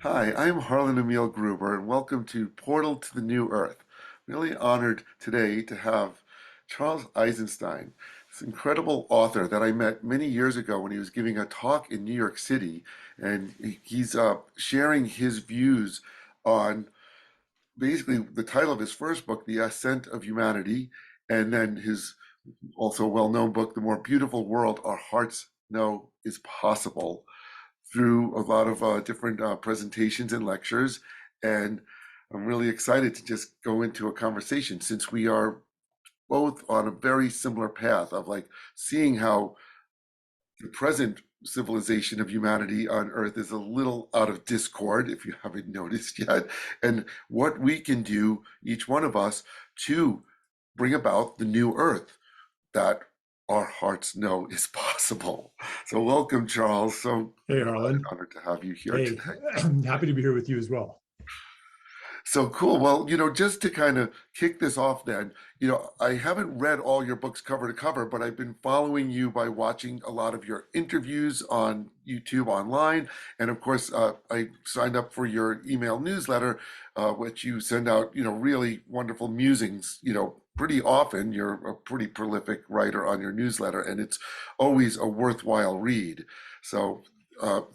Hi, I'm Harlan Emil Gruber, and welcome to Portal to the New Earth. Really honored today to have Charles Eisenstein, this incredible author that I met many years ago when he was giving a talk in New York City, and he's sharing his views on basically the title of his first book, The Ascent of Humanity, and then his also well-known book, The More Beautiful World Our Hearts Know Is Possible, through a lot of different presentations and lectures. And I'm really excited to just go into a conversation since we are both on a very similar path of like seeing how the present civilization of humanity on Earth is a little out of discord, if you haven't noticed yet, and what we can do, each one of us, to bring about the new Earth that our hearts know is possible. So welcome, Charles. So Hey, Harlan. honored to have you here Hey, today. happy to be here with you as well. So cool. Well, just to kind of kick this off then, I haven't read all your books cover to cover, but I've been following you by watching a lot of your interviews on YouTube online. And of course, I signed up for your email newsletter, which you send out, really wonderful musings, pretty often. You're a pretty prolific writer on your newsletter, and it's always a worthwhile read. So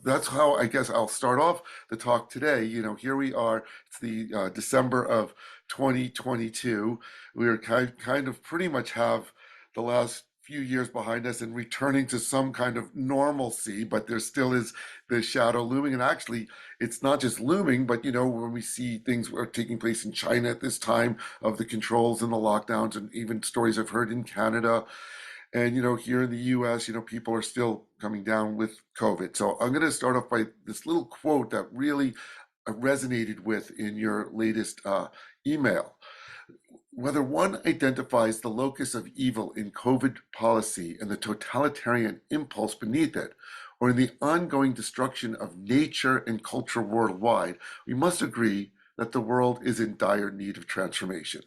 that's how I guess I'll start off the talk today. Here we are. It's the December of 2022. We're kind of pretty much have the last few years behind us and returning to some kind of normalcy, but there still is the shadow looming. And actually, it's not just looming, but when we see things are taking place in China at this time of the controls and the lockdowns, and even stories I've heard in Canada. And here in the US, people are still coming down with COVID. So I'm going to start off by this little quote that really resonated with in your latest email. Whether one identifies the locus of evil in COVID policy and the totalitarian impulse beneath it, or in the ongoing destruction of nature and culture worldwide, we must agree that the world is in dire need of transformation.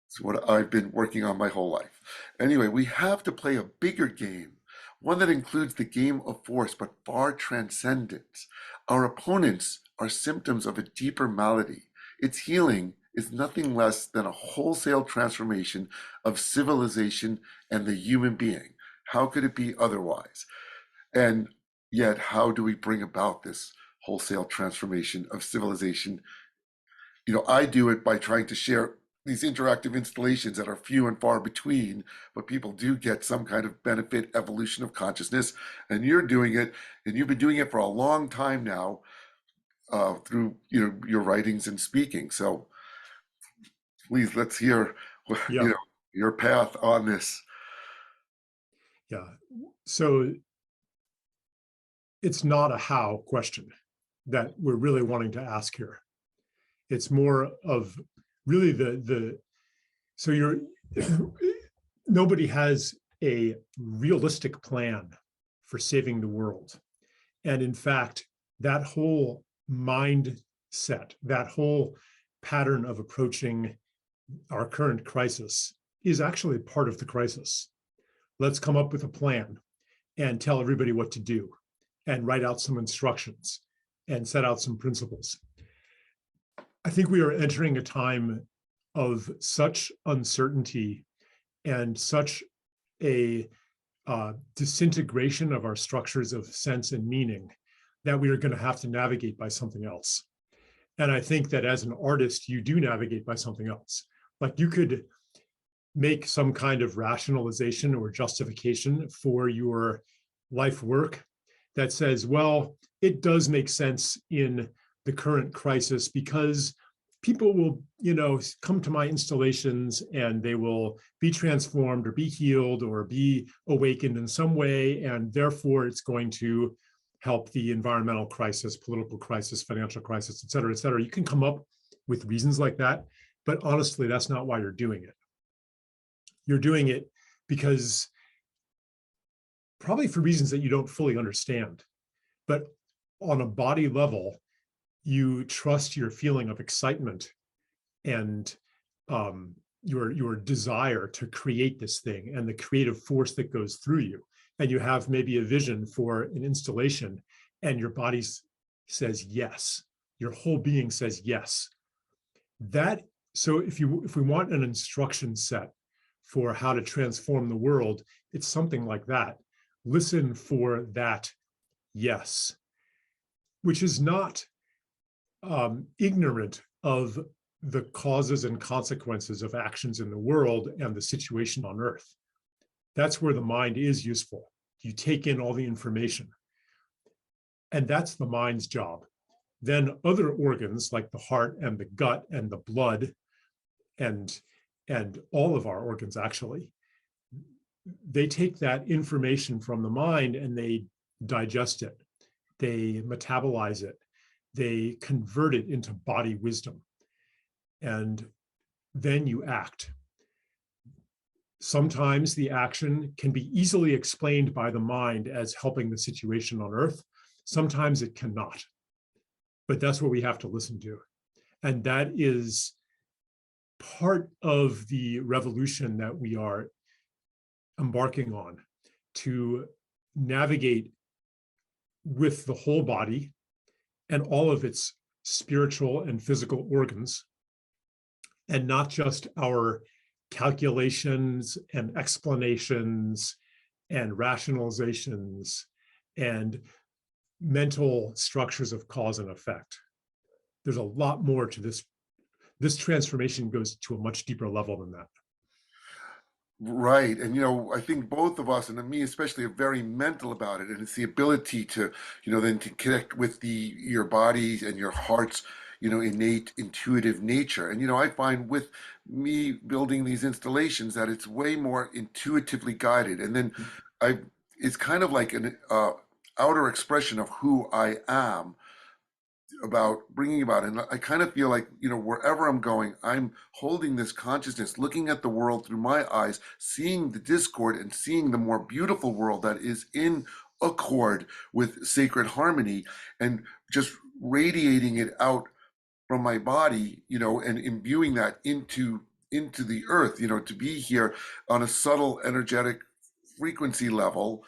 It's what I've been working on my whole life. Anyway, we have to play a bigger game, one that includes the game of force, but far transcendent. Our opponents are symptoms of a deeper malady. Its healing is nothing less than a wholesale transformation of civilization and the human being. How could it be otherwise? And yet, how do we bring about this wholesale transformation of civilization? I do it by trying to share these interactive installations that are few and far between, but people do get some kind of benefit, evolution of consciousness. And you're doing it, and you've been doing it for a long time now, through your writings and speaking. So please, let's hear you Yeah, know your path on this. yeah. So it's not a how question that we're really wanting to ask here. It's more of really so you're nobody has a realistic plan for saving the world. And in fact, that whole mindset, that whole pattern of approaching our current crisis is actually part of the crisis. Let's come up with a plan and tell everybody what to do and write out some instructions and set out some principles. I think we are entering a time of such uncertainty and such a disintegration of our structures of sense and meaning that we are going to have to navigate by something else. And I think that as an artist, you do navigate by something else. Like you could make some kind of rationalization or justification for your life work that says, well, it does make sense in the current crisis because people will, come to my installations and they will be transformed or be healed or be awakened in some way. And therefore it's going to help the environmental crisis, political crisis, financial crisis, et cetera, et cetera. You can come up with reasons like that, but honestly, that's not why you're doing it. You're doing it because probably for reasons that you don't fully understand, but on a body level, you trust your feeling of excitement and your desire to create this thing and the creative force that goes through you. And you have maybe a vision for an installation and your body's says yes. Your whole being says yes. That, so if we want an instruction set for how to transform the world, it's something like that. Listen for that yes, which is not ignorant of the causes and consequences of actions in the world and the situation on earth. That's where the mind is useful. You take in all the information, and that's the mind's job. Then other organs like the heart and the gut and the blood and all of our organs, actually, they take that information from the mind and they digest it, they metabolize it, they convert it into body wisdom, and then you act. Sometimes the action can be easily explained by the mind as helping the situation on earth. Sometimes it cannot, but that's what we have to listen to. And that is part of the revolution that we are embarking on, to navigate with the whole body and all of its spiritual and physical organs, and not just our calculations and explanations and rationalizations and mental structures of cause and effect. There's a lot more to this. This transformation goes to a much deeper level than that. Right. And, I think both of us, and me especially, are very mental about it. And it's the ability to, then to connect with your bodies and your heart's, innate intuitive nature. And, I find with me building these installations that it's way more intuitively guided. And then it's kind of like an outer expression of who I am, about bringing about. And I kind of feel like, wherever I'm going, I'm holding this consciousness, looking at the world through my eyes, seeing the discord and seeing the more beautiful world that is in accord with sacred harmony, and just radiating it out from my body, and imbuing that into the earth, to be here on a subtle energetic frequency level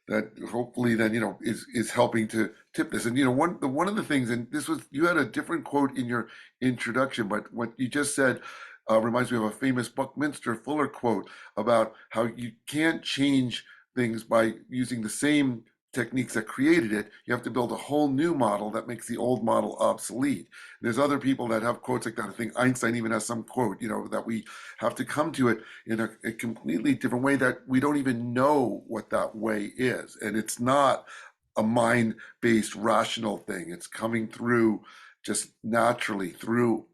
that hopefully then is helping to tip this. And one of the things, and this was, you had a different quote in your introduction, but what you just said reminds me of a famous Buckminster Fuller quote about how you can't change things by using the same techniques that created it. You have to build a whole new model that makes the old model obsolete. There's other people that have quotes like that. I think Einstein even has some quote, that we have to come to it in a completely different way, that we don't even know what that way is. And it's not a mind-based rational thing. It's coming through just naturally through,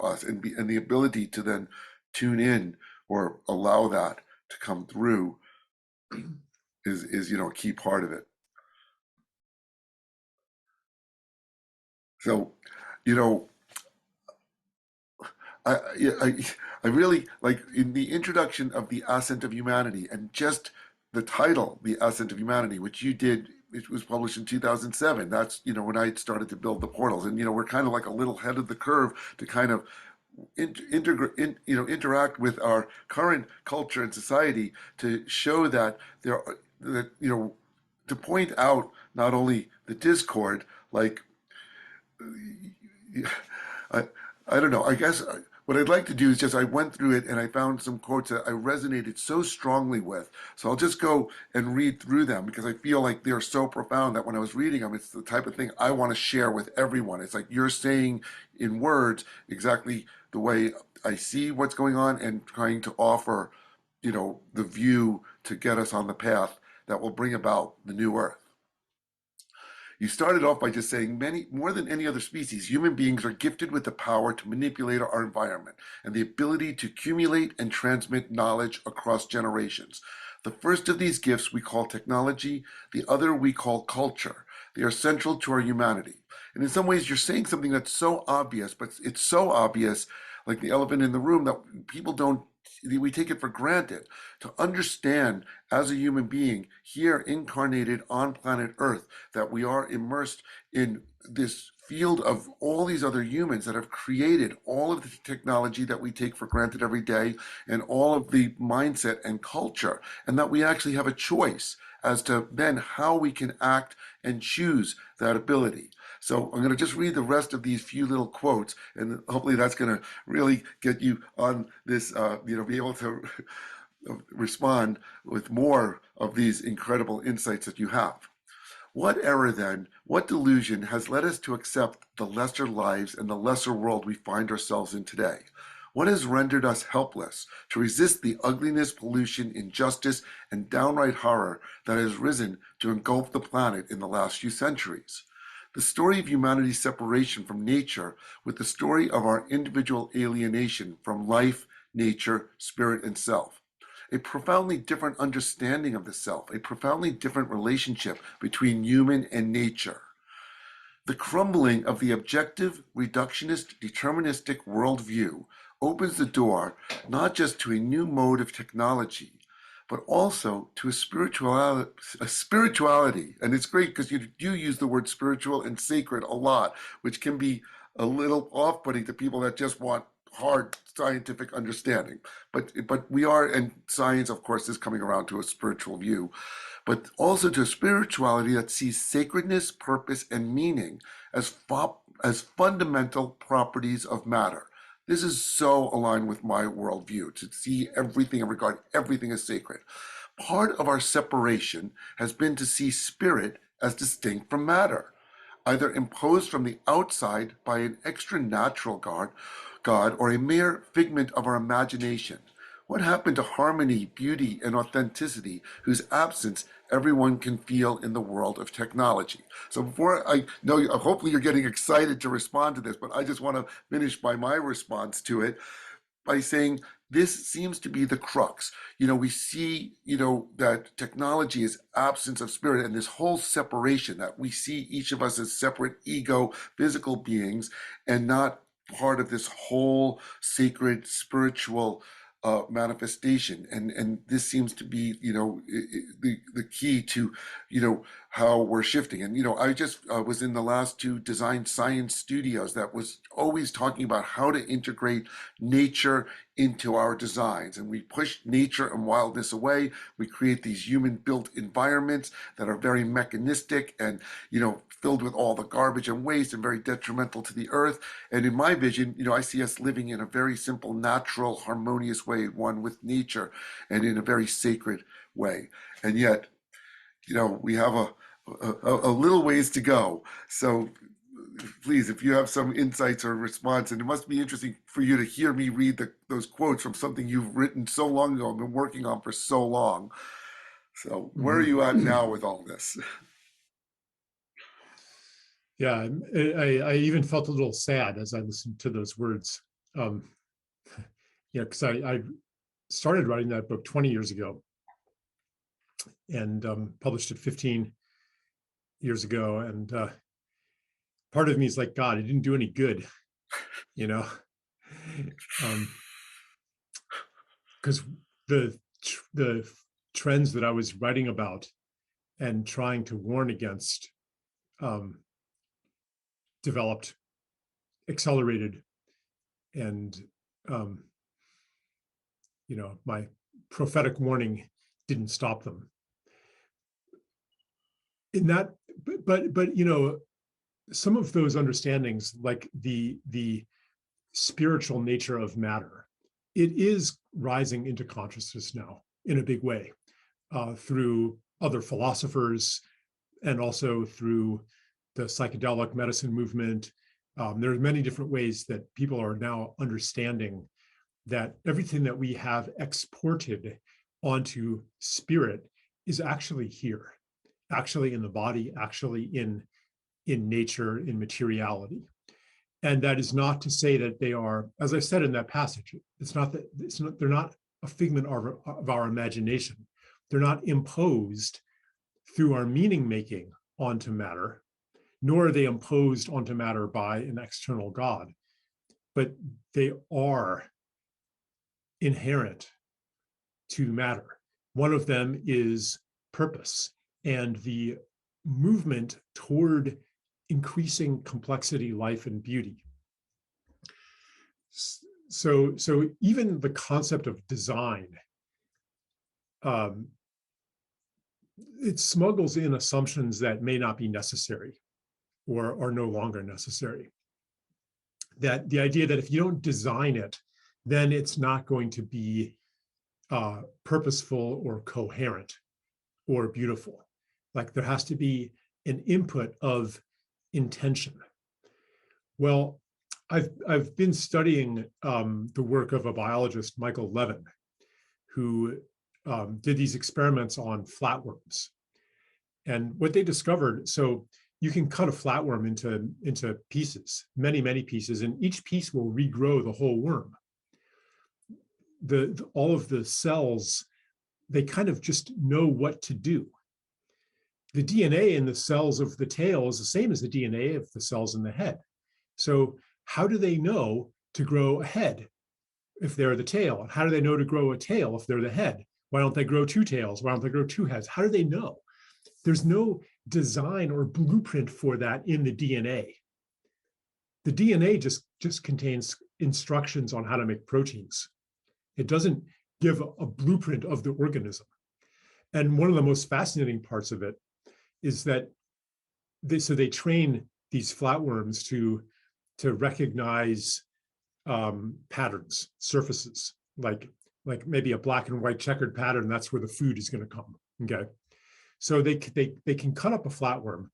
us, and the ability to then tune in or allow that to come through is a key part of it. So, I, I, I really like, in the introduction of the Ascent of Humanity, and just the title, the Ascent of Humanity, which you did, it was published in 2007. That's, when I started to build the portals, and, we're kind of like a little ahead of the curve to kind of interact with our current culture and society, to show that to point out not only the discord, like, I, I don't know. I guess what I'd like to do is just, I went through it and I found some quotes that I resonated so strongly with. So I'll just go and read through them, because I feel like they're so profound that when I was reading them, it's the type of thing I want to share with everyone. It's like you're saying in words exactly the way I see what's going on, and trying to offer, the view to get us on the path that will bring about the new earth. You started off by just saying, more than any other species, human beings are gifted with the power to manipulate our environment and the ability to accumulate and transmit knowledge across generations. The first of these gifts we call technology, the other we call culture. They are central to our humanity. And in some ways, you're saying something that's so obvious, but it's so obvious, like the elephant in the room, that we take it for granted. To understand, as a human being here incarnated on planet Earth, that we are immersed in this field of all these other humans that have created all of the technology that we take for granted every day, and all of the mindset and culture, and that we actually have a choice as to then how we can act and choose that ability. So I'm going to just read the rest of these few little quotes, and hopefully that's going to really get you on this, be able to respond with more of these incredible insights that you have. What error then, what delusion has led us to accept the lesser lives and the lesser world we find ourselves in today? What has rendered us helpless to resist the ugliness, pollution, injustice, and downright horror that has risen to engulf the planet in the last few centuries? The story of humanity's separation from nature with the story of our individual alienation from life, nature, spirit, and self. A profoundly different understanding of the self, a profoundly different relationship between human and nature. The crumbling of the objective, reductionist, deterministic worldview opens the door not just to a new mode of technology, but also to a spirituality. And it's great because you do use the word spiritual and sacred a lot, which can be a little off-putting to people that just want hard scientific understanding. But we are, and science, of course, is coming around to a spiritual view, but also to a spirituality that sees sacredness, purpose, and meaning as fundamental properties of matter. This is so aligned with my worldview, to see everything and regard everything as sacred. Part of our separation has been to see spirit as distinct from matter, either imposed from the outside by an extra-natural God or a mere figment of our imagination. What happened to harmony, beauty, and authenticity, whose absence everyone can feel in the world of technology? So before I know, hopefully you're getting excited to respond to this, but I just want to finish by my response to it by saying this seems to be the crux. We see, that technology is absence of spirit, and this whole separation that we see each of us as separate ego, physical beings, and not part of this whole sacred spiritual manifestation. And this seems to be, the key to, how we're shifting. And, I just was in the last two design science studios that was always talking about how to integrate nature into our designs. And we push nature and wildness away. We create these human built environments that are very mechanistic and, filled with all the garbage and waste and very detrimental to the earth. And in my vision, I see us living in a very simple, natural, harmonious way, one with nature and in a very sacred way. And yet, we have a little ways to go. So please, if you have some insights or response, and it must be interesting for you to hear me read those quotes from something you've written so long ago and been working on for so long. So where are you at now with all this? Yeah, I even felt a little sad as I listened to those words. Because I started writing that book 20 years ago and published it 15 years ago. And part of me is like, God, it didn't do any good, because the trends that I was writing about and trying to warn against developed, accelerated, and my prophetic warning didn't stop them. In that, but some of those understandings, like the spiritual nature of matter, it is rising into consciousness now in a big way through other philosophers and also through the psychedelic medicine movement. There are many different ways that people are now understanding that everything that we have exported onto spirit is actually here, actually in the body, actually in nature, in materiality. And that is not to say that they are, as I said in that passage, they're not a figment of our imagination. They're not imposed through our meaning making onto matter, nor are they imposed onto matter by an external God, but they are inherent to matter. One of them is purpose and the movement toward increasing complexity, life, and beauty. So even the concept of design, it smuggles in assumptions that may not be necessary. or are no longer necessary. That the idea that if you don't design it, then it's not going to be purposeful or coherent or beautiful. Like there has to be an input of intention. Well, I've been studying the work of a biologist, Michael Levin, who did these experiments on flatworms. And what they discovered, so you can cut a flatworm into pieces, many pieces, and each piece will regrow the whole worm. All of the cells, they kind of just know what to do. The DNA in the cells of the tail is the same as the DNA of the cells in the head. So how do they know to grow a head if they're the tail? How do they know to grow a tail if they're the head? Why don't they grow two tails? Why don't they grow two heads? How do they know? There's no design or blueprint for that in the DNA. The DNA just contains instructions on how to make proteins. It doesn't give a blueprint of the organism. And one of the most fascinating parts of it is that they train these flatworms to recognize patterns, surfaces, like maybe a black and white checkered pattern. That's where the food is going to come. Okay, so they can cut up a flatworm,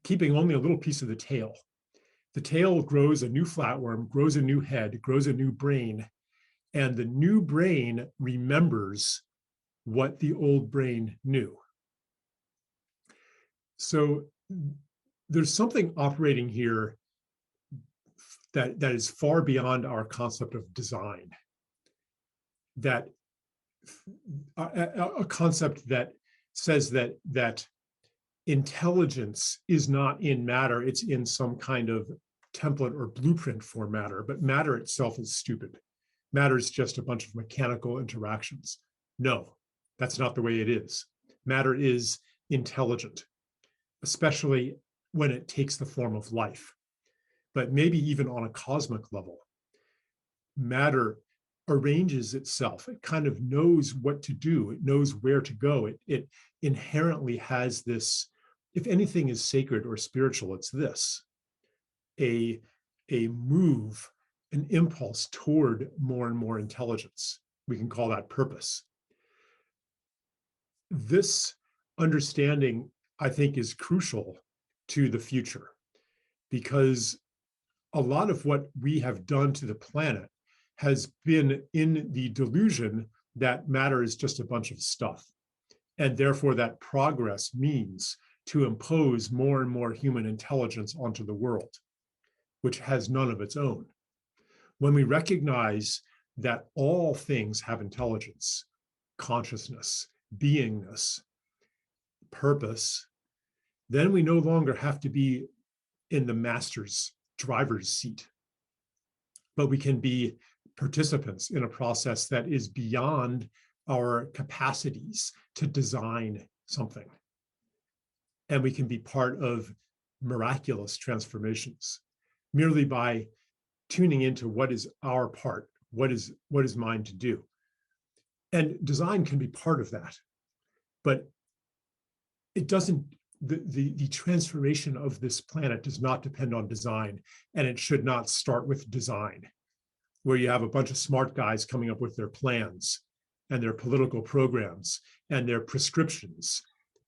keeping only a little piece of the tail. The tail grows a new flatworm, grows a new head, grows a new brain, and the new brain remembers what the old brain knew. So there's something operating here that is far beyond our concept of design. That a concept that says that intelligence is not in matter, it's in some kind of template or blueprint for matter, but matter itself is stupid. Matter is just a bunch of mechanical interactions. No, that's not the way it is. Matter is intelligent, especially when it takes the form of life. But maybe even on a cosmic level, matter arranges itself. It kind of knows what to do. It knows where to go. It inherently has this, if anything is sacred or spiritual, it's this, a move, an impulse toward more and more intelligence. We can call that purpose. This understanding, I think, is crucial to the future, because a lot of what we have done to the planet has been in the delusion that matter is just a bunch of stuff. And therefore that progress means to impose more and more human intelligence onto the world, which has none of its own. When we recognize that all things have intelligence, consciousness, beingness, purpose, then we no longer have to be in the master's driver's seat, but we can be participants in a process that is beyond our capacities to design something. And we can be part of miraculous transformations merely by tuning into what is our part, what is mine to do. And design can be part of that, but it doesn't, the transformation of this planet does not depend on design, and it should not start with design, where you have a bunch of smart guys coming up with their plans and their political programs and their prescriptions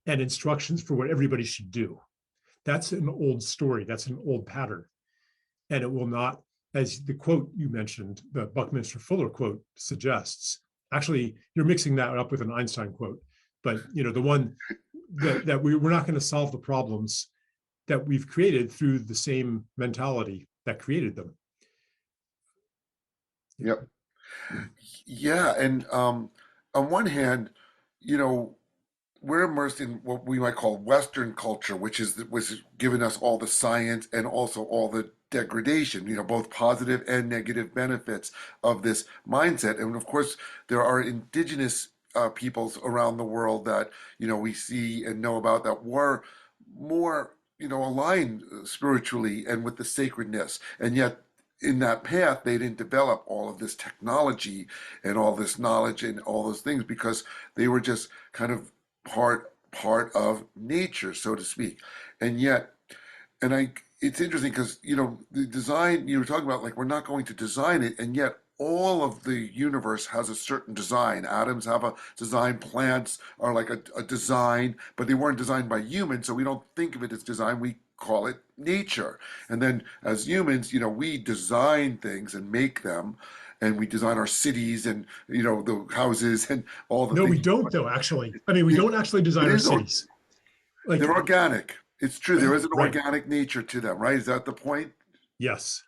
and instructions for what everybody should do. That's an old story. That's an old pattern. And it will not, as the quote you mentioned, the Buckminster Fuller quote suggests, actually, you're mixing that up with an Einstein quote, but the one that we're not going to solve the problems that we've created through the same mentality that created them. Yep. Yeah, and on one hand, you know, we're immersed in what we might call Western culture, which was giving us all the science and also all the degradation, both positive and negative benefits of this mindset. And of course, there are indigenous peoples around the world that we see and know about that were more aligned spiritually and with the sacredness, and yet in that path, they didn't develop all of this technology and all this knowledge and all those things because they were just kind of part of nature, so to speak. And yet, and it's interesting because, the design you were talking about, like, we're not going to design it, and yet all of the universe has a certain design. Atoms have a design, plants are like a design, but they weren't designed by humans, so we don't think of it as design. We call it nature. And then as humans, we design things and make them, and we design our cities and, the houses and all the No, we things. don't though, actually. I mean, we It, don't actually it design our is, cities. Like, they're organic. It's true. There is an right. organic nature to them, right? Is that the point? Yes.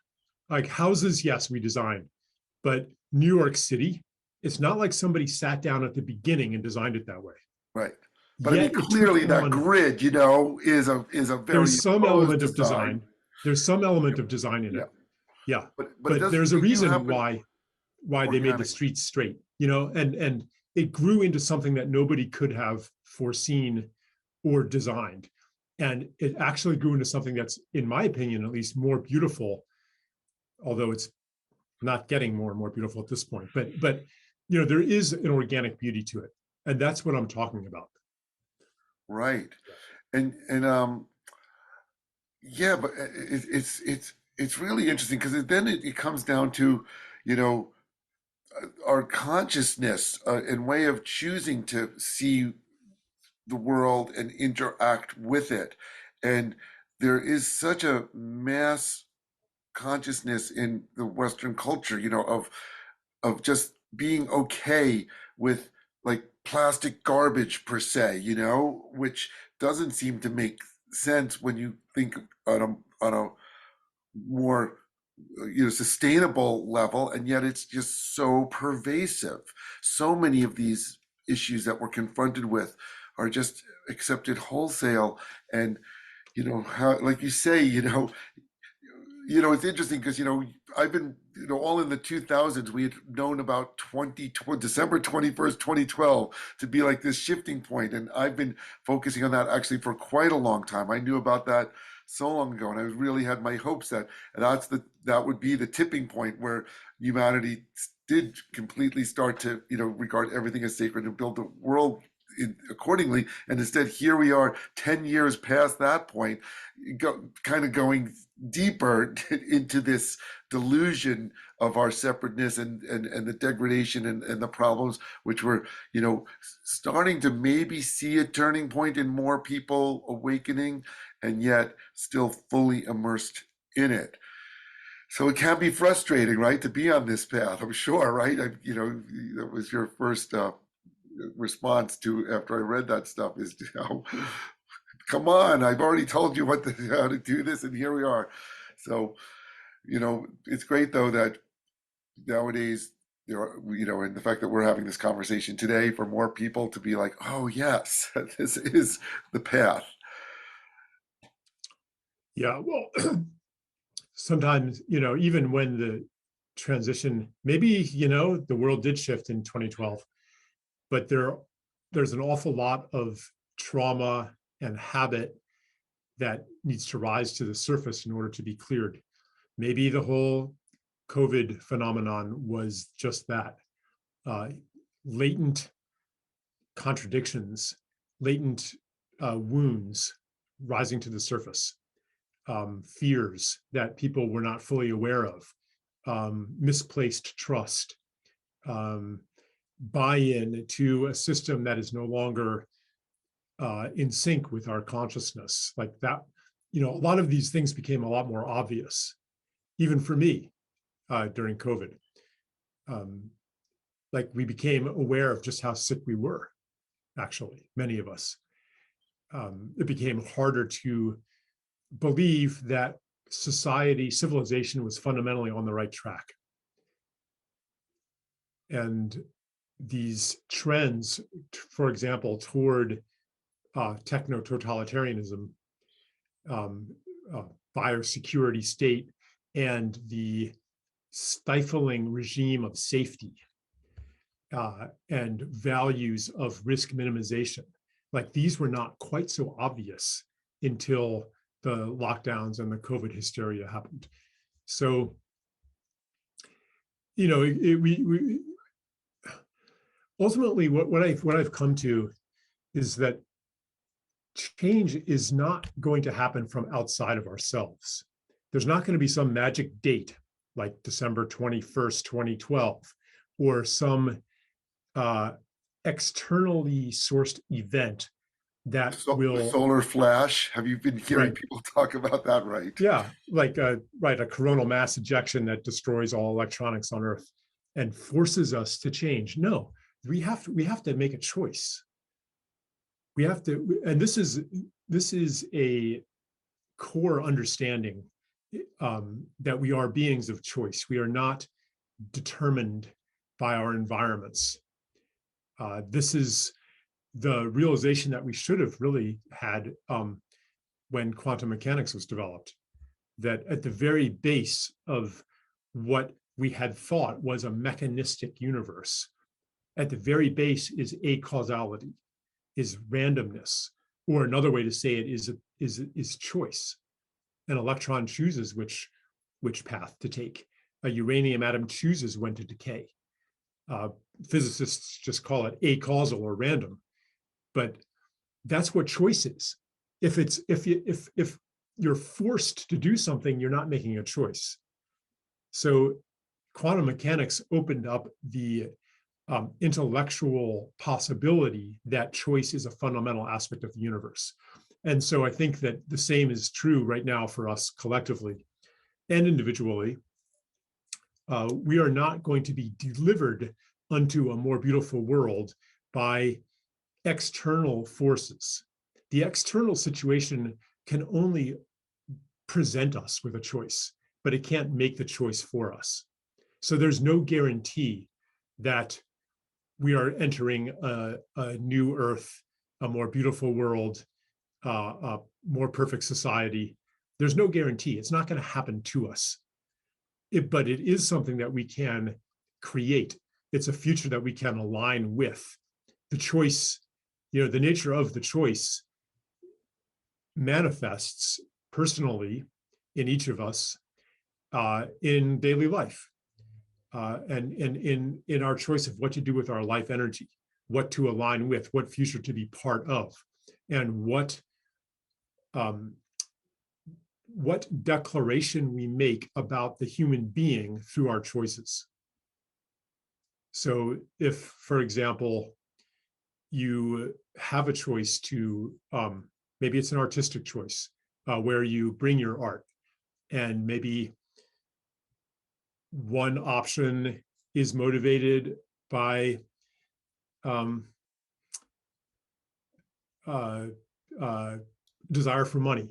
Like houses, yes, we design. But New York City, it's not like somebody sat down at the beginning and designed it that way. Right. But I mean, Yet it took clearly that on, grid, is a very there's some imposed element of design. design. There's some element of design in Yeah. it. Yeah. But it But does, there's a they do reason happen why they made the organically. streets straight, and it grew into something that nobody could have foreseen or designed. And it actually grew into something that's, in my opinion, at least more beautiful, although it's not getting more and more beautiful at this point. But there is an organic beauty to it. And that's what I'm talking about. Right. And yeah, but it's really interesting because then it comes down to, you know, our consciousness and way of choosing to see the world and interact with it. And there is such a mass consciousness in the Western culture, of just being okay with like plastic garbage per se, which doesn't seem to make sense when you think on a more sustainable level, and yet it's just so pervasive. So many of these issues that we're confronted with are just accepted wholesale, and how, like you say, it's interesting because I've been all in the 2000s. We had known about December 21st, 2012 to be like this shifting point, and I've been focusing on that actually for quite a long time. I knew about that so long ago, and I really had my hopes that would be the tipping point where humanity did completely start to regard everything as sacred and build the world accordingly. And instead, here we are 10 years past that point, kind of going deeper into this delusion of our separateness and the degradation and the problems, which we're starting to maybe see a turning point in more people awakening, and yet still fully immersed in it. So it can be frustrating, right, to be on this path, I'm sure, right? That was your first response to after I read that stuff is, come on, I've already told you how to do this, and here we are. So, it's great though that nowadays there are, and the fact that we're having this conversation today for more people to be like, oh yes, this is the path. Yeah. Well, sometimes, even when the transition, maybe, the world did shift in 2012, but there's an awful lot of trauma and habit that needs to rise to the surface in order to be cleared. Maybe the whole COVID phenomenon was just that, latent contradictions, latent wounds rising to the surface, fears that people were not fully aware of, misplaced trust, um, buy-in to a system that is no longer in sync with our consciousness. Like that, a lot of these things became a lot more obvious, even for me, during COVID. Like we became aware of just how sick we were, actually, many of us. It became harder to believe that civilization was fundamentally on the right track. And these trends, for example, toward techno-totalitarianism, biosecurity state, and the stifling regime of safety and values of risk minimization. Like these were not quite so obvious until the lockdowns and the COVID hysteria happened. So, we ultimately what I've come to is that change is not going to happen from outside of ourselves. There's not going to be some magic date like December 21st, 2012, or some externally sourced event that So the will, solar flash, have you been hearing right, people talk about that? Right. yeah, like right, a coronal mass ejection that destroys all electronics on Earth and forces us to change. No, we have to make a choice. We have to, and this is a core understanding, that we are beings of choice. We are not determined by our environments. This is the realization that we should have really had, when quantum mechanics was developed, that at the very base of what we had thought was a mechanistic universe, at the very base is acausality, is randomness, or another way to say it is choice. An electron chooses which path to take. A uranium atom chooses when to decay. Uh, Physicists just call it acausal or random, but that's what choice is. If you're forced to do something, you're not making a choice. So quantum mechanics opened up the intellectual possibility that choice is a fundamental aspect of the universe. And so I think that the same is true right now for us collectively and individually. We are not going to be delivered unto a more beautiful world by external forces. The external situation can only present us with a choice, but it can't make the choice for us. So there's no guarantee that we are entering a new earth, a more beautiful world, a more perfect society. There's no guarantee. It's not going to happen to us. But it is something that we can create. It's a future that we can align with. The choice, the nature of the choice manifests personally in each of us, in daily life, and in our choice of what to do with our life energy, what to align with, what future to be part of, and what declaration we make about the human being through our choices. So if, for example, you have a choice to, maybe it's an artistic choice, where you bring your art, and maybe one option is motivated by um, uh, uh, desire for money,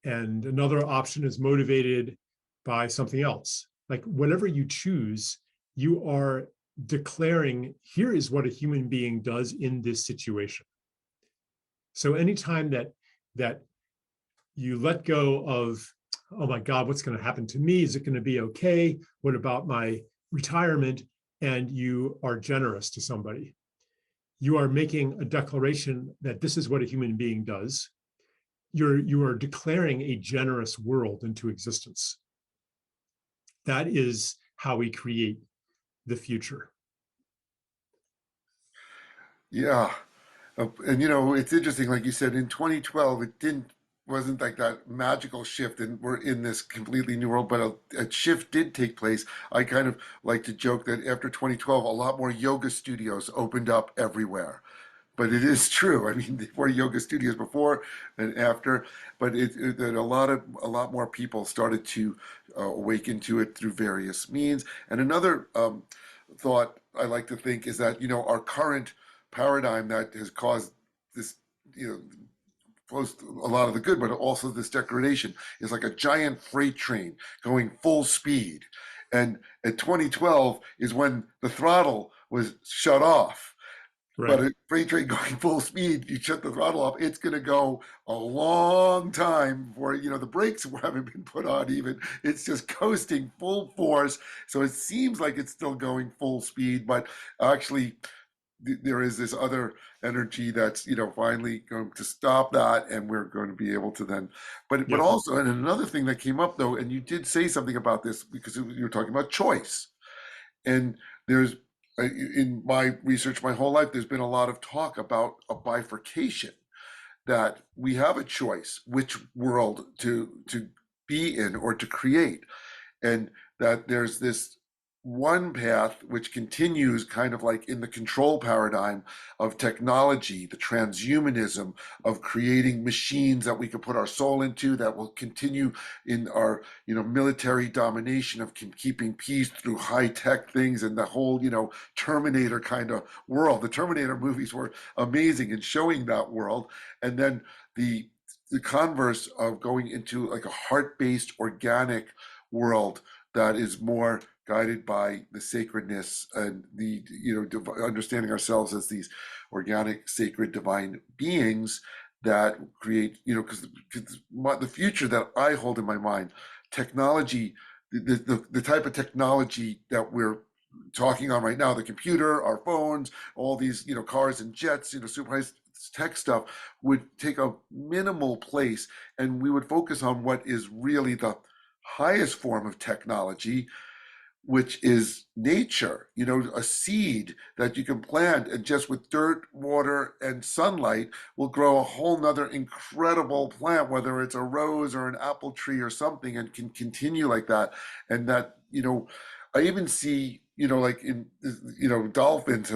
and another option is motivated by something else. Like whatever you choose, you are declaring, here is what a human being does in this situation. So anytime that you let go of, oh my God, what's going to happen to me? Is it going to be okay? What about my retirement? And you are generous to somebody. You are making a declaration that this is what a human being does. You are declaring a generous world into existence. That is how we create the future. Yeah. And it's interesting, like you said, in 2012, wasn't like that magical shift, and we're in this completely new world, but a shift did take place. I kind of like to joke that after 2012, a lot more yoga studios opened up everywhere. But it is true. I mean, there were yoga studios before and after, but that a lot more people started to awaken to it through various means. And another thought I like to think is that our current paradigm that has caused this, you know, caused a lot of the good, but also this degradation is like a giant freight train going full speed. And at 2012 is when the throttle was shut off, but Right. a freight train going full speed, you shut the throttle off, it's going to go a long time before, the brakes haven't been put on even. It's just coasting full force. So it seems like it's still going full speed, but actually there is this other energy that's, finally going to stop that. And we're going to be able to then, but Yeah. also, and another thing that came up though, and you did say something about this because you were talking about choice. And there's, in my research, my whole life, there's been a lot of talk about a bifurcation, that we have a choice which world to be in or to create, and that there's this one path which continues kind of like in the control paradigm of technology, the transhumanism of creating machines that we can put our soul into, that will continue in our military domination of keeping peace through high tech things, and the whole Terminator kind of world. The Terminator movies were amazing in showing that world. And then the converse of going into like a heart-based organic world that is more guided by the sacredness and the understanding ourselves as these organic, sacred, divine beings that create, because the future that I hold in my mind, technology, the type of technology that we're talking on right now, the computer, our phones, all these cars and jets, super high tech stuff, would take a minimal place, and we would focus on what is really the highest form of technology, which is nature, a seed that you can plant, and just with dirt, water, and sunlight will grow a whole nother incredible plant, whether it's a rose or an apple tree or something, and can continue like that. And that, I even see, like in, dolphins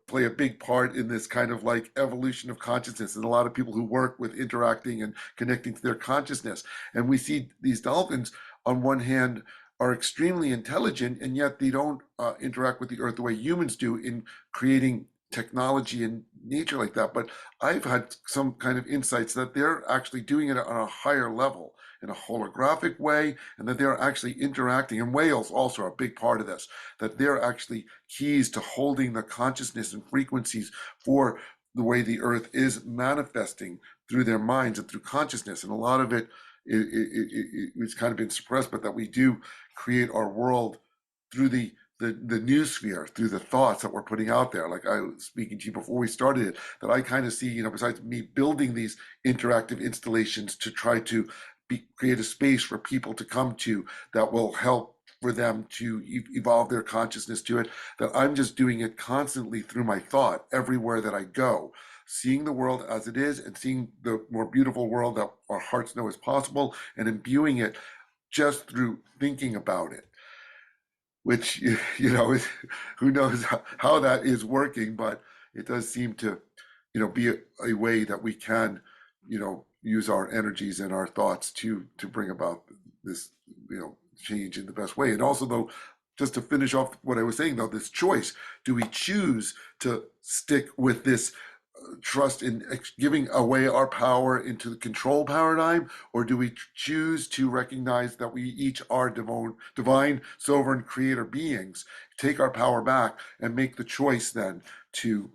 play a big part in this kind of like evolution of consciousness. And a lot of people who work with interacting and connecting to their consciousness. And we see these dolphins, on one hand, are extremely intelligent, and yet they don't interact with the earth the way humans do in creating technology and nature like that. But I've had some kind of insights that they're actually doing it on a higher level in a holographic way, and that they're actually interacting. And whales also are a big part of this, that they're actually keys to holding the consciousness and frequencies for the way the earth is manifesting through their minds and through consciousness. And a lot of it's kind of been suppressed, but that we do create our world through the news sphere, through the thoughts that we're putting out there. Like I was speaking to you before we started it, that I kind of see, besides me building these interactive installations to try to create a space for people to come to that will help for them to evolve their consciousness to it, that I'm just doing it constantly through my thought everywhere that I go, seeing the world as it is, and seeing the more beautiful world that our hearts know is possible, and imbuing it just through thinking about it, which, who knows how that is working, but it does seem to, be a way that we can, use our energies and our thoughts to bring about this, change in the best way. And also, though, just to finish off what I was saying, though, this choice, do we choose to stick with this trust in giving away our power into the control paradigm, or do we choose to recognize that we each are divine, sovereign creator beings, take our power back, and make the choice then to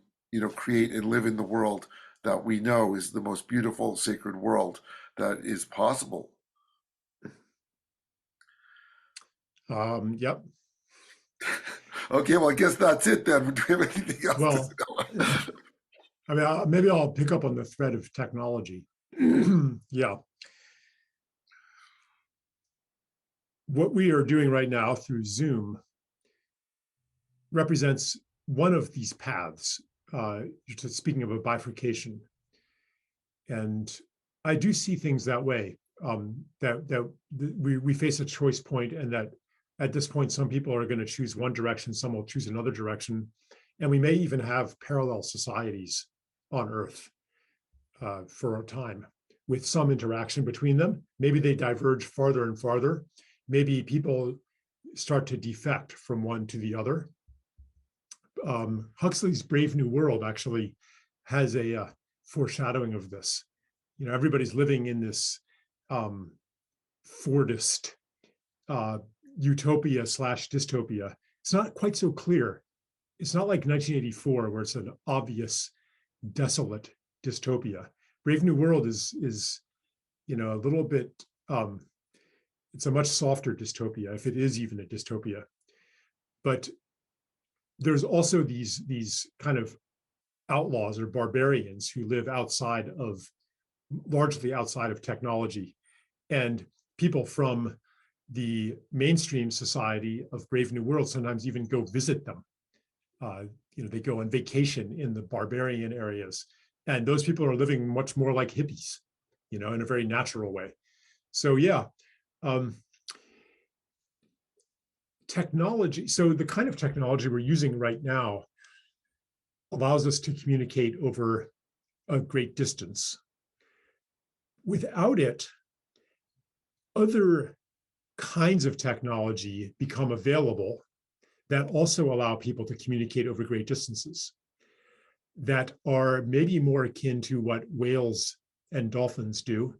create and live in the world that we know is the most beautiful, sacred world that is possible? Yep. Okay, well, I guess that's it then. Do you have anything else to Well, say? I mean, maybe I'll pick up on the thread of technology. Yeah. What we are doing right now through Zoom represents one of these paths, speaking of a bifurcation. And I do see things that way, that we face a choice point, and that at this point, some people are going to choose one direction, some will choose another direction. And we may even have parallel societies on Earth for a time, with some interaction between them. Maybe they diverge farther and farther. Maybe people start to defect from one to the other. Huxley's Brave New World actually has a foreshadowing of this. Everybody's living in this Fordist utopia / dystopia. It's not quite so clear. It's not like 1984, where it's an obvious, desolate dystopia. Brave New World is a little bit. It's a much softer dystopia, if it is even a dystopia. But there's also these kind of outlaws or barbarians who live largely outside of technology, and people from the mainstream society of Brave New World sometimes even go visit them. They go on vacation in the barbarian areas And those people are living much more like hippies, in a very natural way. So yeah, um, technology. So the kind of technology we're using right now allows us to communicate over a great distance. Without it, other kinds of technology become available that also allow people to communicate over great distances, that are maybe more akin to what whales and dolphins do.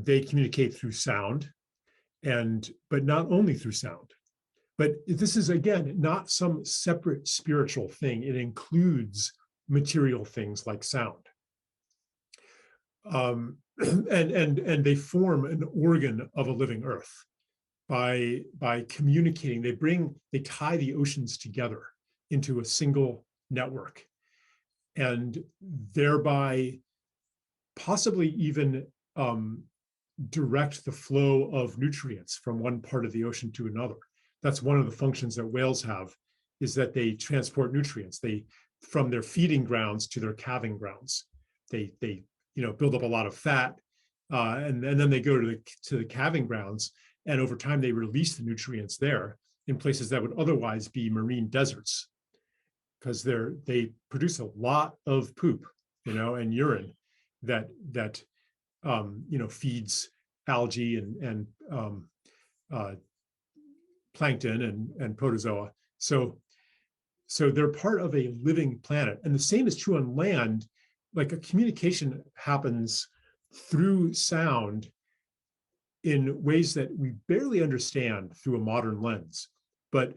They communicate through sound, but not only through sound. But this is, again, not some separate spiritual thing. It includes material things like sound. And they form an organ of a living earth by communicating. They tie the oceans together into a single network, and thereby possibly even direct the flow of nutrients from one part of the ocean to another. That's one of the functions that whales have, is that they transport nutrients. They, from their feeding grounds to their calving grounds, they build up a lot of fat, and then they go to the calving grounds, and over time they release the nutrients there in places that would otherwise be marine deserts, because they produce a lot of poop, and urine that feeds algae and plankton and protozoa. So they're part of a living planet. And the same is true on land. Like, a communication happens through sound in ways that we barely understand through a modern lens. But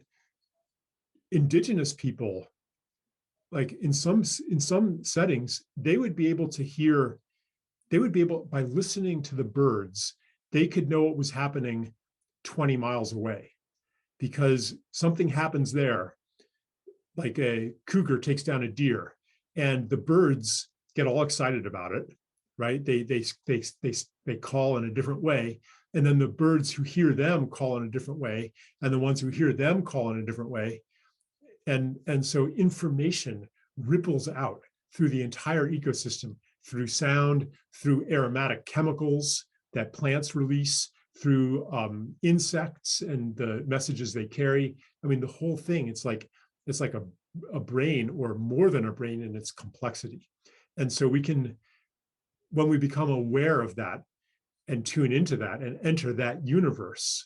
indigenous people, like in some settings, they would be able, by listening to the birds, they could know what was happening 20 miles away, because something happens there, like a cougar takes down a deer, and the birds get all excited about it, right? They call in a different way, and then the birds who hear them call in a different way, and the ones who hear them call in a different way, and so information ripples out through the entire ecosystem, through sound, through aromatic chemicals that plants release, through insects and the messages they carry. I mean, the whole thing, it's like a brain, or more than a brain, in its complexity. And so when we become aware of that and tune into that and enter that universe,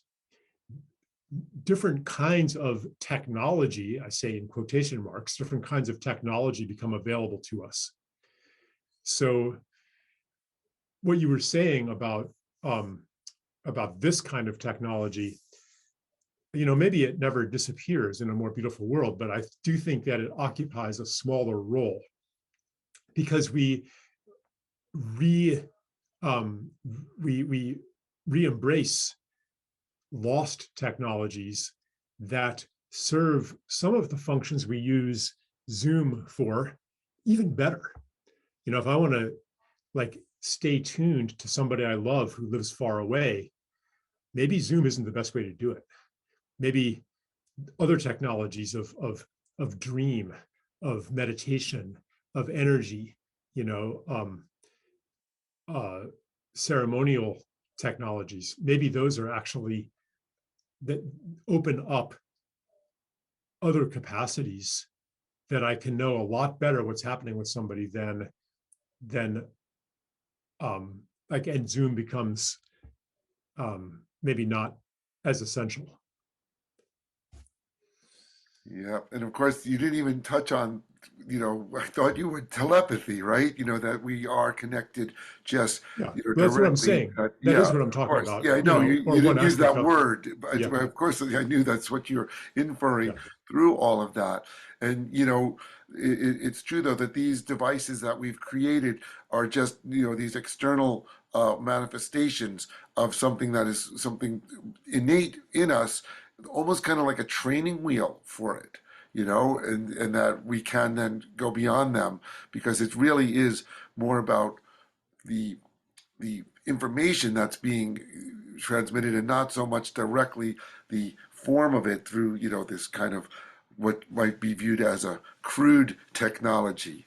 different kinds of technology, I say in quotation marks, different kinds of technology become available to us. So what you were saying about this kind of technology, maybe it never disappears in a more beautiful world, but I do think that it occupies a smaller role, because we re-embrace lost technologies that serve some of the functions we use Zoom for even better. If I want to stay tuned to somebody I love who lives far away, maybe Zoom isn't the best way to do it. Maybe other technologies of dream, of meditation, of energy, ceremonial technologies, maybe those are actually that open up other capacities that I can know a lot better what's happening with somebody than and Zoom becomes maybe not as essential. Yeah, and of course, you didn't even touch on, I thought you would telepathy, right? That we are connected just, Yeah, that's what I'm directly. saying. That Yeah, is what I'm of talking course. about, Yeah, I know or you one didn't use aspect that of it. word, but Yeah, of course, I knew that's what you're inferring yeah, through all of that. And, it's true, though, that these devices that we've created are just, these external manifestations of something that is something innate in us, almost kind of like a training wheel for it, and that we can then go beyond them, because it really is more about the information that's being transmitted, and not so much directly the form of it through, this kind of what might be viewed as a crude technology.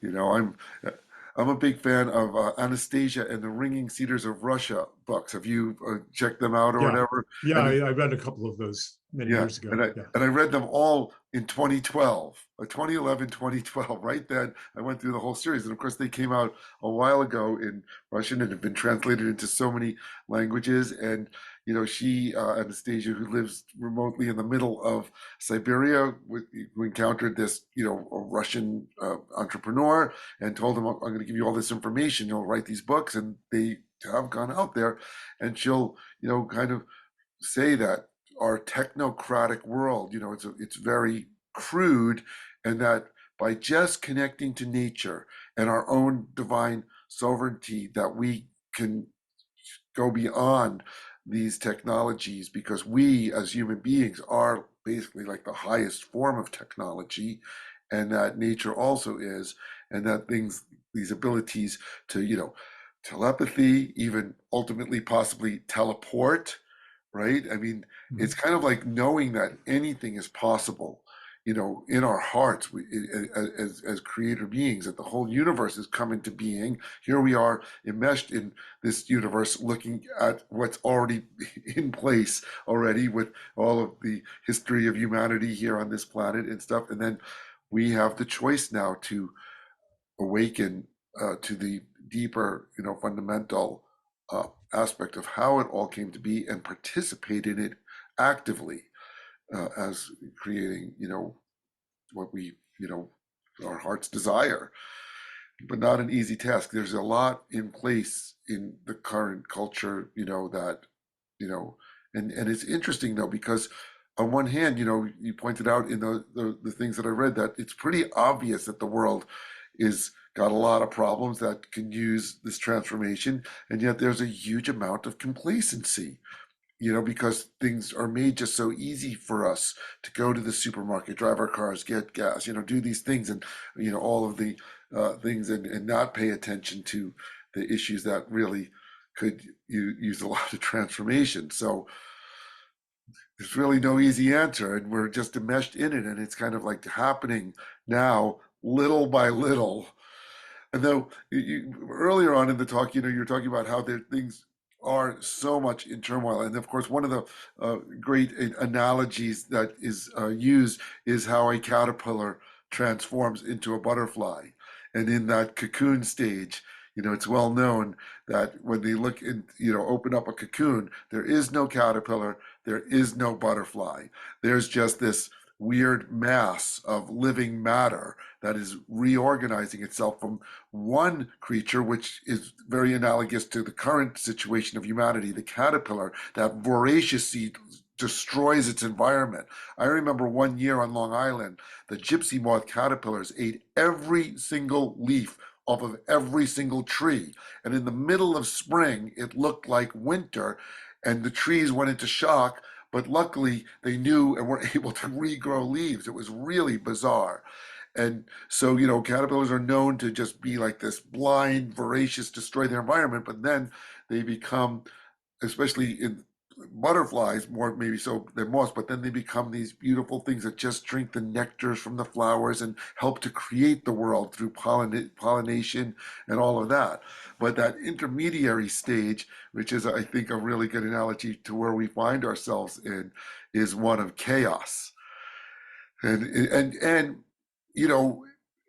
You know, I'm a big fan of Anastasia and the Ringing Cedars of Russia books. Have you checked them out or Yeah. whatever? Yeah, And I read a couple of those many yeah, years ago. Yeah. and I read them all in 2012, 2011, 2012. Right then, I went through the whole series, and of course, they came out a while ago in Russian and have been translated into so many languages. And you know, she Anastasia, who lives remotely in the middle of Siberia, who encountered this, you know, a Russian entrepreneur, and told him, "I'm going to give you all this information. You'll write these books," and they have gone out there, and she'll, you know, kind of say that our technocratic world, you know, it's very crude, and that by just connecting to nature and our own divine sovereignty, that we can go beyond these technologies because we as human beings are basically like the highest form of technology, and that nature also is, and that these abilities to, you know, telepathy, even ultimately possibly teleport, right? I mean, it's Mhm. kind of like knowing that anything is possible, you know, in our hearts, as creator beings, that the whole universe has come into being. Here we are enmeshed in this universe, looking at what's already in place already with all of the history of humanity here on this planet and stuff. And then we have the choice now to awaken to the deeper, you know, fundamental aspect of how it all came to be and participate in it actively as creating, you know, what we, you know, our heart's desire, but not an easy task. There's a lot in place in the current culture, you know, that, you know, and it's interesting though, because on one hand, you know, you pointed out in the things that I read that it's pretty obvious that the world is got a lot of problems that can use this transformation, and yet there's a huge amount of complacency, you know, because things are made just so easy for us to go to the supermarket, drive our cars, get gas, you know, do these things, and you know, all of the things, and not pay attention to the issues that really could use a lot of transformation. So there's really no easy answer, and we're just enmeshed in it, and it's kind of like happening now, little by little. And though earlier on in the talk, you know, you're talking about how there things are so much in turmoil, and of course, one of the great analogies that is used is how a caterpillar transforms into a butterfly, and in that cocoon stage, you know, it's well known that when they look in, you know, open up a cocoon, there is no caterpillar, there is no butterfly. There's just this weird mass of living matter that is reorganizing itself from one creature, which is very analogous to the current situation of humanity, the caterpillar, that voraciously destroys its environment. I remember one year on Long Island, the gypsy moth caterpillars ate every single leaf off of every single tree. And in the middle of spring, it looked like winter, and the trees went into shock. But luckily, they knew and were able to regrow leaves. It was really bizarre. And so, you know, caterpillars are known to just be like this blind, voracious, destroy their environment, but then they become, especially in butterflies, more maybe so than moths, but then they become these beautiful things that just drink the nectars from the flowers and help to create the world through pollination and all of that. But that intermediary stage, which is, I think, a really good analogy to where we find ourselves in, is one of chaos. And you know,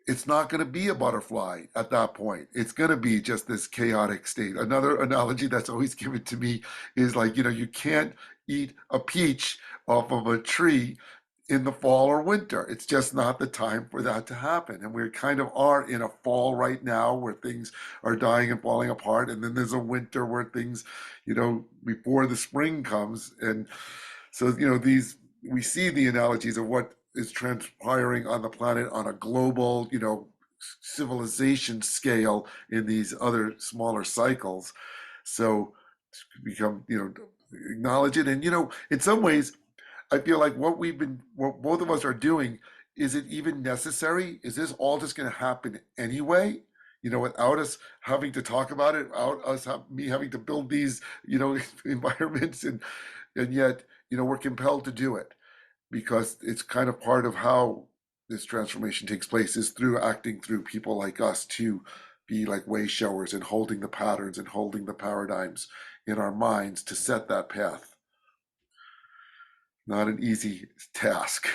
it's not going to be a butterfly at that point. It's going to be just this chaotic state. Another analogy that's always given to me is like, you know, you can't eat a peach off of a tree in the fall or winter. It's just not the time for that to happen. And we kind of are in a fall right now where things are dying and falling apart. And then there's a winter where things, you know, before the spring comes. And so, you know, these, we see the analogies of what is transpiring on the planet on a global, you know, civilization scale in these other smaller cycles. So become, you know, acknowledge it. And, you know, in some ways, I feel like what both of us are doing, is it even necessary? Is this all just going to happen anyway? You know, without us having to talk about it, without us, me having to build these, you know, environments, and yet, you know, we're compelled to do it because it's kind of part of how this transformation takes place is through acting through people like us to be like way showers and holding the patterns and holding the paradigms in our minds to set that path. Not an easy task.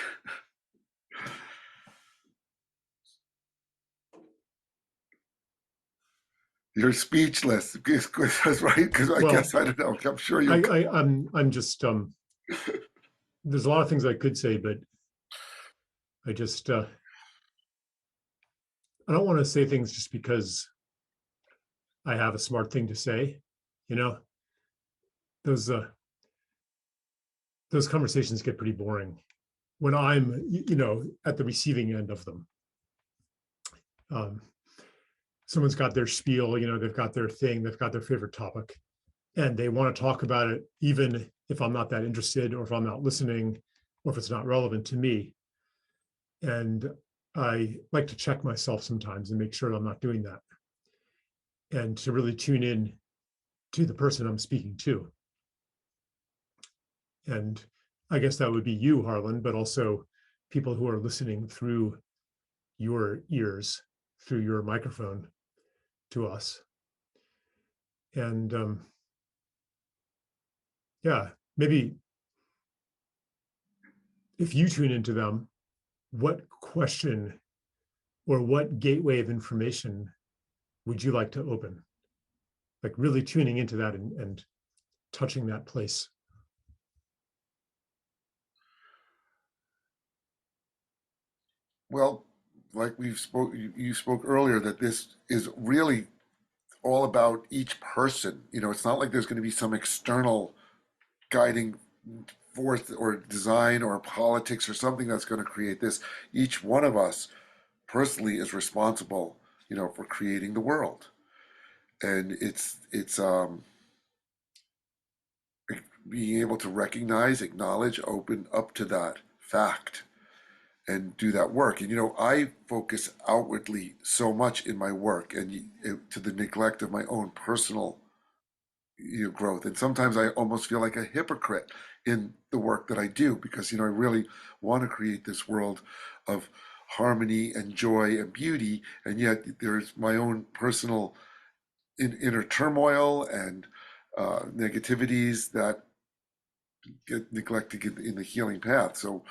You're speechless. That's right. Because I Well, guess I don't know. I'm sure I, you'll. I'm just there's a lot of things I could say, but I just I don't want to say things just because I have a smart thing to say. You know, those uh, those conversations get pretty boring when I'm at the receiving end of them. Um, Someone's got their spiel, they've got their thing, they've got their favorite topic, and they want to talk about it, even if I'm not that interested, or if I'm not listening, or if it's not relevant to me. And I like to check myself sometimes and make sure I'm not doing that, and to really tune in to the person I'm speaking to. And I guess that would be you, Harlan, but also people who are listening through your ears, through your microphone to us. And yeah, maybe if you tune into them, what question or what gateway of information would you like to open? Like really tuning into that and touching that place. Well, like you spoke earlier, that this is really all about each person. It's not like there's going to be some external guiding force or design or politics or something that's going to create this. Each one of us personally is responsible, for creating the world. And it's being able to recognize, acknowledge, open up to that fact and do that work. And I focus outwardly so much in my work and to the neglect of my own personal growth. And sometimes I almost feel like a hypocrite in the work that I do because I really want to create this world of harmony and joy and beauty, and yet there's my own personal inner turmoil and negativities that get neglected in the healing path. So,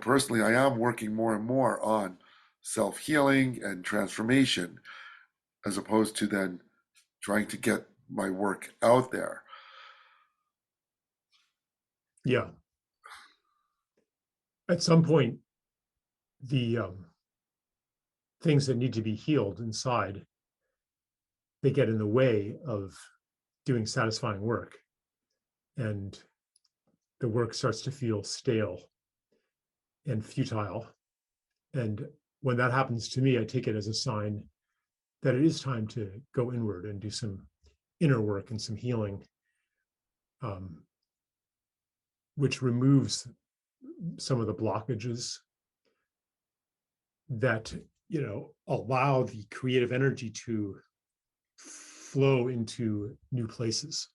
personally, I am working more and more on self healing and transformation as opposed to then trying to get my work out there. Yeah. At some point, the things that need to be healed inside, they get in the way of doing satisfying work. And the work starts to feel stale and futile. And when that happens to me, I take it as a sign that it is time to go inward and do some inner work and some healing, um, which removes some of the blockages that allow the creative energy to flow into new places,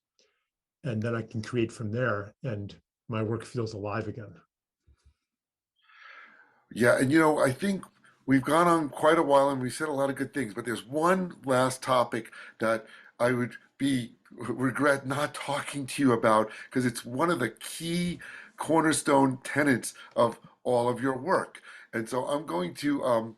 and then I can create from there, and my work feels alive again. Yeah, and I think we've gone on quite a while and we've said a lot of good things, but there's one last topic that I would be regret not talking to you about because it's one of the key cornerstone tenets of all of your work. And so I'm going to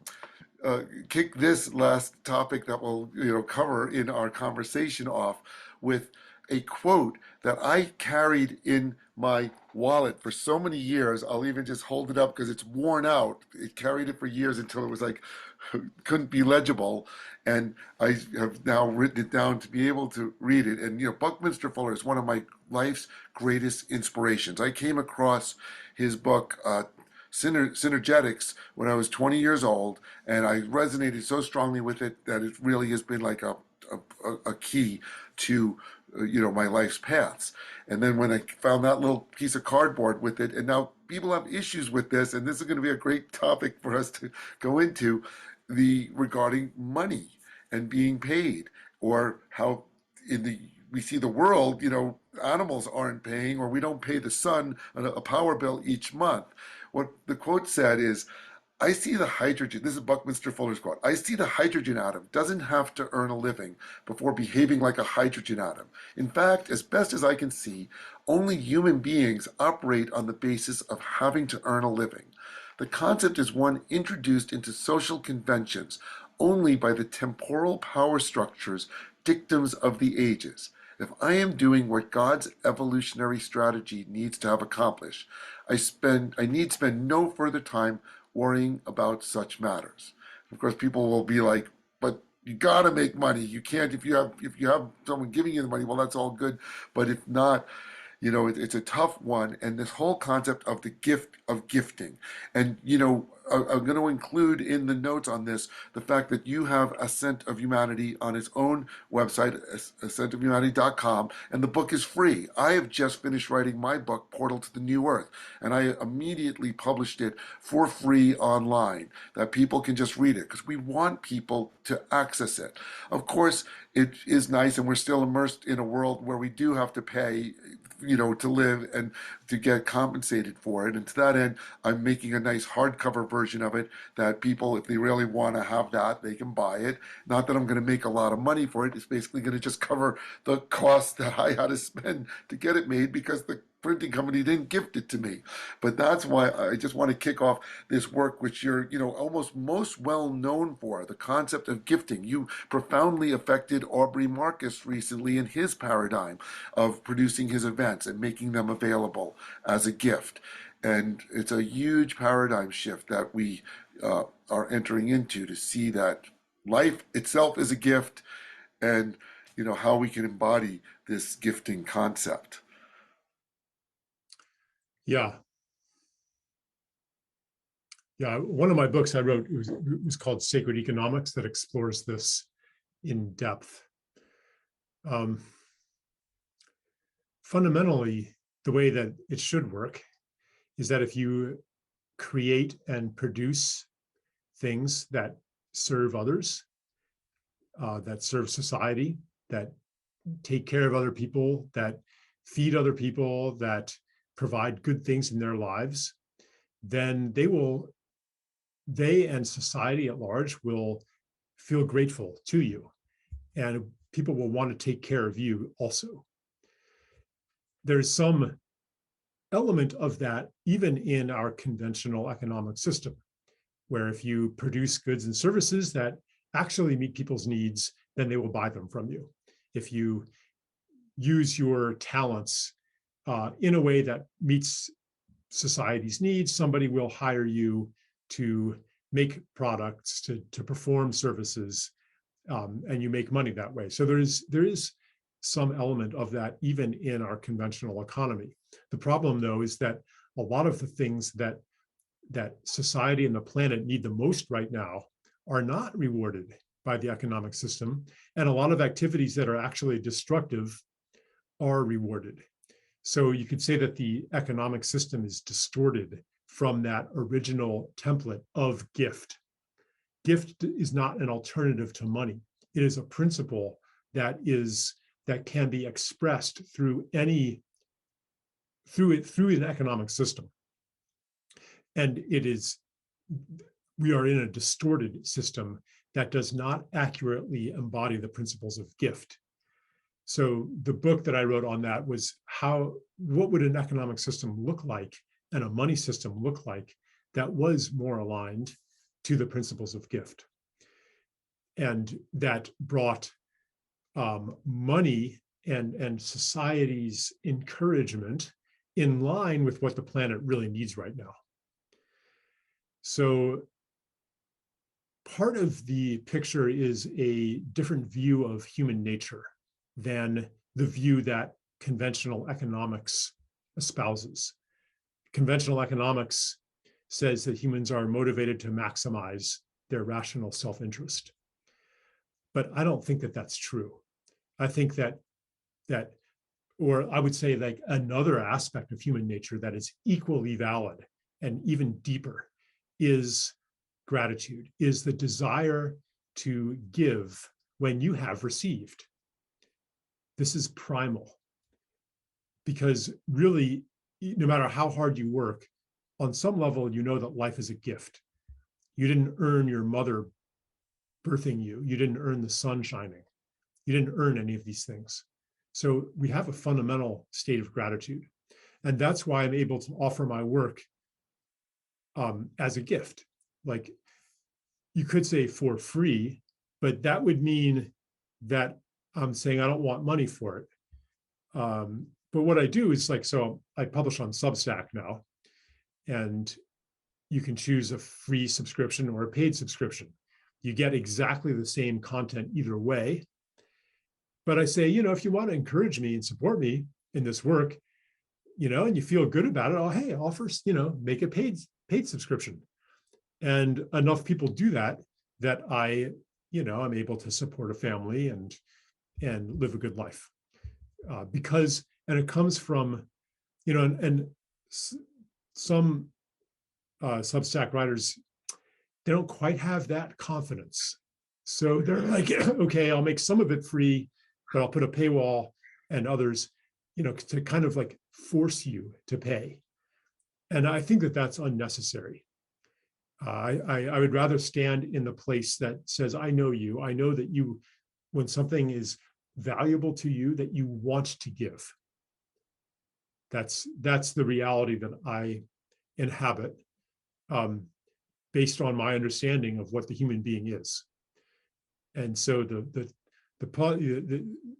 kick this last topic that we'll cover in our conversation off with a quote that I carried in my wallet for so many years. I'll even just hold it up because it's worn out. It carried it for years until it was like couldn't be legible, and I have now written it down to be able to read it. And Buckminster Fuller is one of my life's greatest inspirations. I came across his book Synergetics when I was 20 years old, and I resonated so strongly with it that it really has been like a key to my life's paths. And then when I found that little piece of cardboard with it, and now people have issues with this, and this is going to be a great topic for us to go into the regarding money and being paid, or how in the we see the world, animals aren't paying, or we don't pay the sun a power bill each month. What the quote said is, I see the hydrogen, this is Buckminster Fuller's quote, I see the hydrogen atom doesn't have to earn a living before behaving like a hydrogen atom. In fact, as best as I can see, only human beings operate on the basis of having to earn a living. The concept is one introduced into social conventions only by the temporal power structures dictums of the ages. If I am doing what God's evolutionary strategy needs to have accomplished, I need spend no further time worrying about such matters. Of course, people will be like, but you gotta make money. You can't if you have someone giving you the money, well that's all good. But if not, it's a tough one. And this whole concept of the gift of gifting. And, I'm going to include in the notes on this the fact that you have Ascent of Humanity on its own website, ascentofhumanity.com, and the book is free. I have just finished writing my book, Portal to the New Earth, and I immediately published it for free online that people can just read it because we want people to access it. Of course, it is nice, and we're still immersed in a world where we do have to pay to live and to get compensated for it. And to that end, I'm making a nice hardcover version of it that people, if they really want to have that, they can buy it. Not that I'm going to make a lot of money for it. It's basically going to just cover the cost that I had to spend to get it made because the printing company didn't gift it to me. But that's why I just want to kick off this work, which you're, almost most well known for, the concept of gifting. You profoundly affected Aubrey Marcus recently in his paradigm of producing his events and making them available as a gift. And it's a huge paradigm shift that we are entering into to see that life itself is a gift and, how we can embody this gifting concept. Yeah. Yeah. One of my books I wrote, it was called Sacred Economics, that explores this in depth. Um, fundamentally, the way that it should work is that if you create and produce things that serve others, that serve society, that take care of other people, that feed other people, that provide good things in their lives, then they and society at large will feel grateful to you. And people will want to take care of you also. There's some element of that even in our conventional economic system, where if you produce goods and services that actually meet people's needs, then they will buy them from you. If you use your talents in a way that meets society's needs, somebody will hire you to make products, to perform services, and you make money that way. So there is some element of that even in our conventional economy. The problem, though, is that a lot of the things that society and the planet need the most right now are not rewarded by the economic system, and a lot of activities that are actually destructive are rewarded. So you could say that the economic system is distorted from that original template of gift. Gift is not an alternative to money. It is a principle that can be expressed through an economic system. And we are in a distorted system that does not accurately embody the principles of gift. So the book that I wrote on that was what would an economic system look like and a money system look like that was more aligned to the principles of gift, and that brought money and society's encouragement in line with what the planet really needs right now. So part of the picture is a different view of human nature than the view that conventional economics espouses. Conventional economics says that humans are motivated to maximize their rational self-interest. But I don't think that that's true. I think that, or I would say like another aspect of human nature that is equally valid and even deeper is gratitude, is the desire to give when you have received. This is primal, because really, no matter how hard you work, on some level, you know that life is a gift. You didn't earn your mother birthing you. You didn't earn the sun shining. You didn't earn any of these things. So we have a fundamental state of gratitude. And that's why I'm able to offer my work as a gift. Like, you could say for free, but that would mean that I'm saying I don't want money for it. But what I do is like, so I publish on Substack now, and you can choose a free subscription or a paid subscription. You get exactly the same content either way. But I say, if you want to encourage me and support me in this work, and you feel good about it, hey, offer, make a paid subscription. And enough people do that I'm able to support a family and live a good life. And it comes from, and some Substack writers, they don't quite have that confidence. So they're like, okay, I'll make some of it free, but I'll put a paywall, and others, to kind of like force you to pay. And I think that that's unnecessary. I would rather stand in the place that says, I know you. I know that you, when something is valuable to you, that you want to give. That's the reality that I inhabit, based on my understanding of what the human being is. And so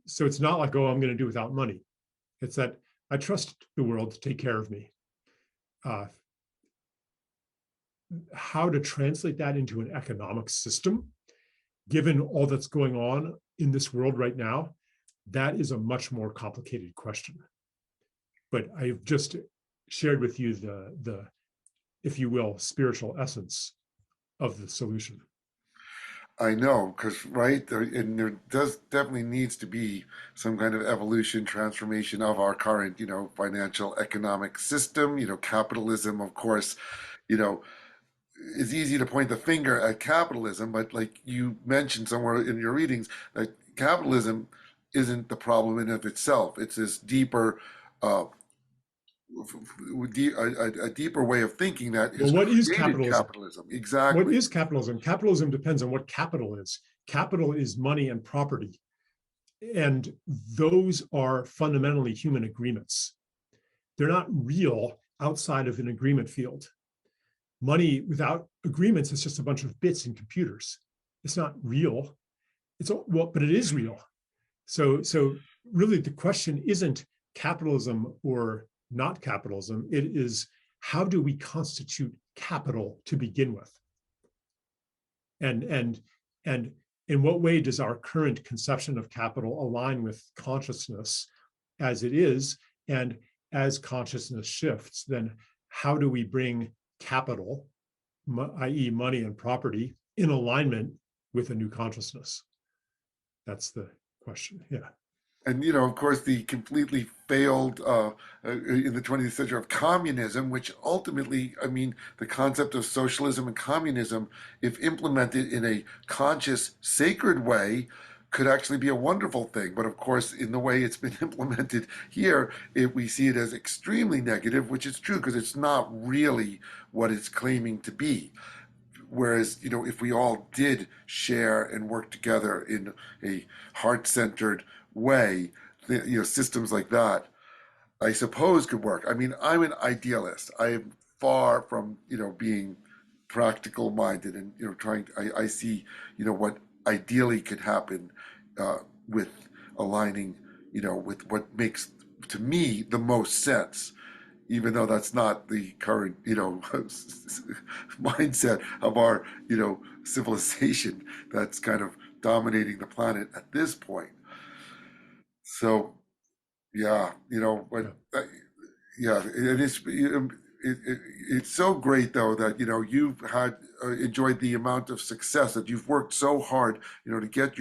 so it's not like, oh, I'm going to do without money. It's that I trust the world to take care of me. How to translate that into an economic system, given all that's going on in this world right now, that is a much more complicated question. But I've just shared with you the, if you will, spiritual essence of the solution. I know, because right, and there does definitely needs to be some kind of evolution, transformation of our current, financial economic system. Capitalism, of course, you know, it's easy to point the finger at capitalism, but like you mentioned somewhere in your readings, that capitalism isn't the problem in of itself. It's this deeper, uh, a deeper way of thinking that Well, has what is created capitalism? capitalism. What Exactly. is capitalism? Capitalism depends on what capital is. Capital is money and property. And those are fundamentally human agreements. They're not real outside of an agreement field. Money without agreements is just a bunch of bits in computers. It's not real. But it is real. So really the question isn't capitalism or not capitalism. It is, how do we constitute capital to begin with? And in what way does our current conception of capital align with consciousness as it is? And as consciousness shifts, then how do we bring capital, i.e. money and property, in alignment with a new consciousness? That's the question. Yeah. And of course, the completely failed in the 20th century of communism, which ultimately, I mean, the concept of socialism and communism, if implemented in a conscious, sacred way, could actually be a wonderful thing. But of course, in the way it's been implemented here, we see it as extremely negative, which is true because it's not really what it's claiming to be. Whereas, if we all did share and work together in a heart-centered way, systems like that, I suppose could work. I mean, I'm an idealist. I am far from, being practical minded and, trying, I see, what ideally could happen with aligning, with what makes to me the most sense, even though that's not the current, mindset of our, civilization that's kind of dominating the planet at this point. So, yeah, but yeah, it is. It's so great though that you've had enjoyed the amount of success that you've worked so hard, to get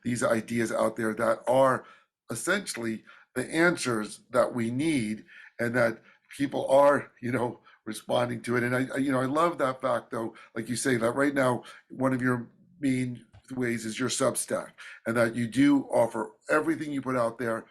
these ideas out there that are essentially the answers that we need, and that people are, responding to it. And I love that fact though, like you say, that right now one of your main ways is your Substack, and that you do offer everything you put out there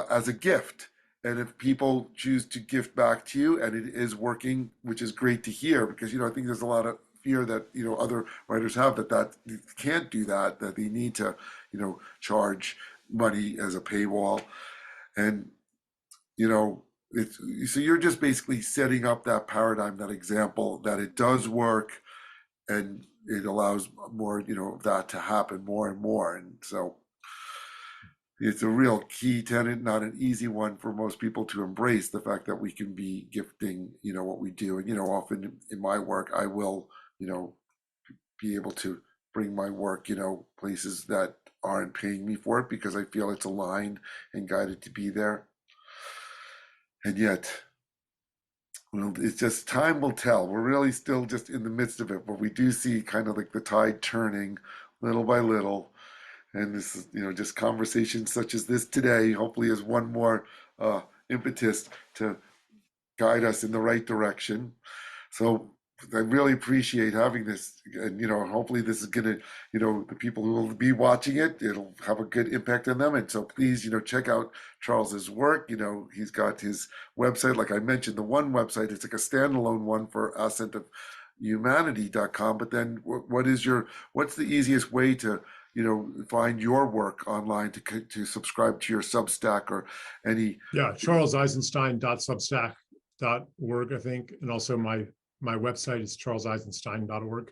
as a gift. And if people choose to gift back to you and it is working, which is great to hear, because, I think there's a lot of fear that, other writers have that you can't do that they need to, charge money as a paywall. And, you know, it's, so you're just basically setting up that paradigm, that example that it does work and it allows more, of that to happen more and more. And so it's a real key tenet, not an easy one for most people to embrace, the fact that we can be gifting, what we do. And, often in my work, I will, be able to bring my work, places that aren't paying me for it because I feel it's aligned and guided to be there. And yet, well, it's just time will tell. We're really still just in the midst of it, but we do see kind of like the tide turning little by little. And this is, just conversations such as this today, hopefully, is one more impetus to guide us in the right direction. So I really appreciate having this, and hopefully this is gonna, the people who will be watching it, it'll have a good impact on them. And so please, check out Charles's work. He's got his website, like I mentioned, the one website. It's like a standalone one for Ascent of Humanity.com. But then, what's the easiest way to, find your work online to subscribe to your Substack or any? Yeah, charleseisenstein.substack.org, I think. And also my website is charleseisenstein.org.